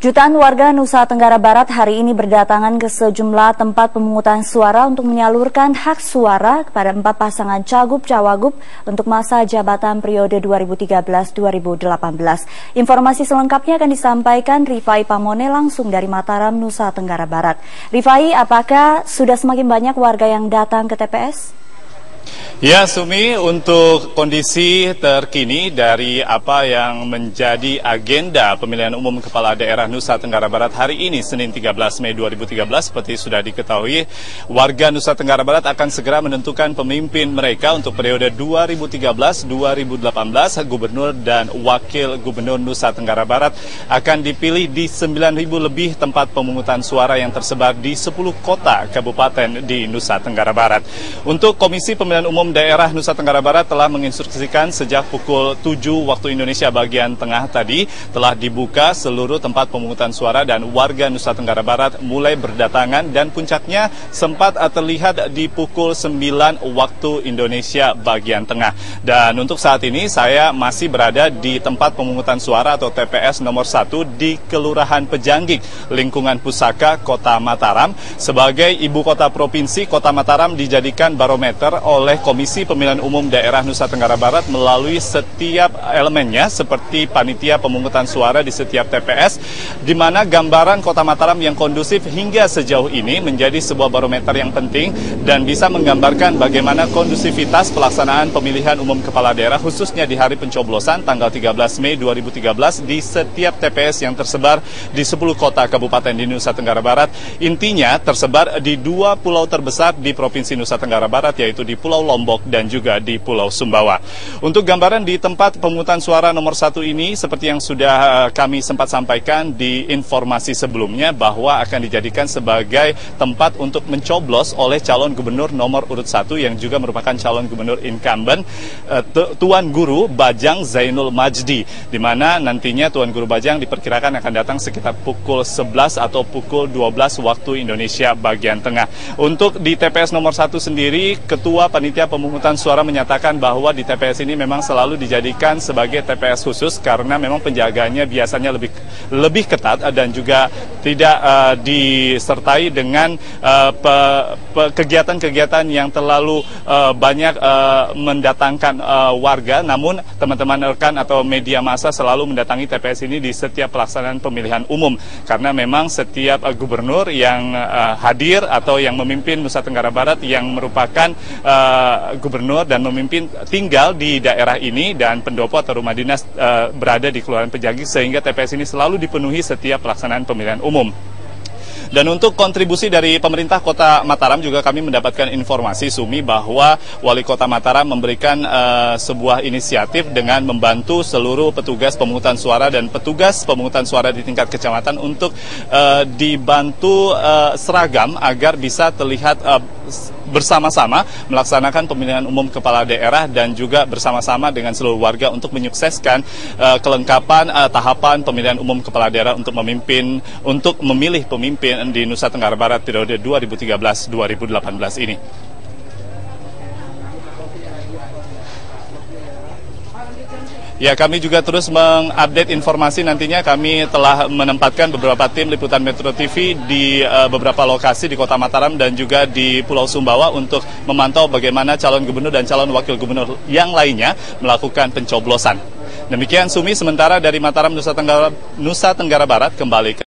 Jutaan warga Nusa Tenggara Barat hari ini berdatangan ke sejumlah tempat pemungutan suara untuk menyalurkan hak suara kepada 4 pasangan cagup-cawagup untuk masa jabatan periode 2013-2018. Informasi selengkapnya akan disampaikan Rifai Pamone langsung dari Mataram, Nusa Tenggara Barat. Rifai, apakah sudah semakin banyak warga yang datang ke TPS? Ya, Sumi, untuk kondisi terkini dari apa yang menjadi agenda pemilihan umum kepala daerah Nusa Tenggara Barat hari ini, Senin 13 Mei 2013, seperti sudah diketahui, warga Nusa Tenggara Barat akan segera menentukan pemimpin mereka untuk periode 2013-2018. Gubernur dan Wakil Gubernur Nusa Tenggara Barat akan dipilih di 9.000 lebih tempat pemungutan suara yang tersebar di 10 kota kabupaten di Nusa Tenggara Barat. Untuk Komisi Pemilihan Umum Daerah Nusa Tenggara Barat telah menginstruksikan sejak pukul 7 waktu Indonesia bagian tengah tadi telah dibuka seluruh tempat pemungutan suara dan warga Nusa Tenggara Barat mulai berdatangan dan puncaknya sempat terlihat di pukul 9 waktu Indonesia bagian tengah. Dan untuk saat ini saya masih berada di tempat pemungutan suara atau TPS nomor 1 di Kelurahan Pejanggik, lingkungan Pusaka, Kota Mataram. Sebagai ibu kota provinsi, Kota Mataram dijadikan barometer oleh Komisi Pemilihan Umum Daerah Nusa Tenggara Barat melalui setiap elemennya seperti panitia pemungutan suara di setiap TPS, di mana gambaran Kota Mataram yang kondusif hingga sejauh ini menjadi sebuah barometer yang penting dan bisa menggambarkan bagaimana kondusivitas pelaksanaan pemilihan umum kepala daerah khususnya di hari pencoblosan tanggal 13 Mei 2013 di setiap TPS yang tersebar di 10 kota kabupaten di Nusa Tenggara Barat. Intinya tersebar di 2 pulau terbesar di Provinsi Nusa Tenggara Barat, yaitu di Pulau Lombok dan juga di Pulau Sumbawa. Untuk gambaran di tempat pemungutan suara nomor 1 ini, seperti yang sudah kami sempat sampaikan di informasi sebelumnya, bahwa akan dijadikan sebagai tempat untuk mencoblos oleh calon gubernur nomor urut 1 yang juga merupakan calon gubernur incumbent, Tuan Guru Bajang Zainul Majdi, di mana nantinya Tuan Guru Bajang diperkirakan akan datang sekitar pukul 11 atau pukul 12 waktu Indonesia bagian tengah. Untuk di TPS nomor 1 sendiri, Ketua Panitia Pemungutan Suara menyatakan bahwa di TPS ini memang selalu dijadikan sebagai TPS khusus karena memang penjagaannya biasanya lebih ketat dan juga tidak disertai dengan kegiatan-kegiatan yang terlalu banyak mendatangkan warga. Namun teman-teman rekan atau media massa selalu mendatangi TPS ini di setiap pelaksanaan pemilihan umum karena memang setiap gubernur yang hadir atau yang memimpin Nusa Tenggara Barat yang merupakan gubernur dan memimpin tinggal di daerah ini dan pendopo atau rumah dinas berada di Kelurahan Pejanggik, sehingga TPS ini selalu dipenuhi setiap pelaksanaan pemilihan umum. Dan untuk kontribusi dari pemerintah Kota Mataram juga kami mendapatkan informasi, Sumi, bahwa Wali Kota Mataram memberikan sebuah inisiatif dengan membantu seluruh petugas pemungutan suara dan petugas pemungutan suara di tingkat kecamatan untuk dibantu seragam agar bisa terlihat bersama-sama melaksanakan pemilihan umum kepala daerah dan juga bersama-sama dengan seluruh warga untuk menyukseskan kelengkapan tahapan pemilihan umum kepala daerah untuk memilih pemimpin di Nusa Tenggara Barat periode 2013-2018 ini. Ya, kami juga terus mengupdate informasi. Nantinya kami telah menempatkan beberapa tim liputan Metro TV di beberapa lokasi di Kota Mataram dan juga di Pulau Sumbawa untuk memantau bagaimana calon gubernur dan calon wakil gubernur yang lainnya melakukan pencoblosan. Demikian, Sumi, sementara dari Mataram, Nusa Tenggara Barat, kembali ke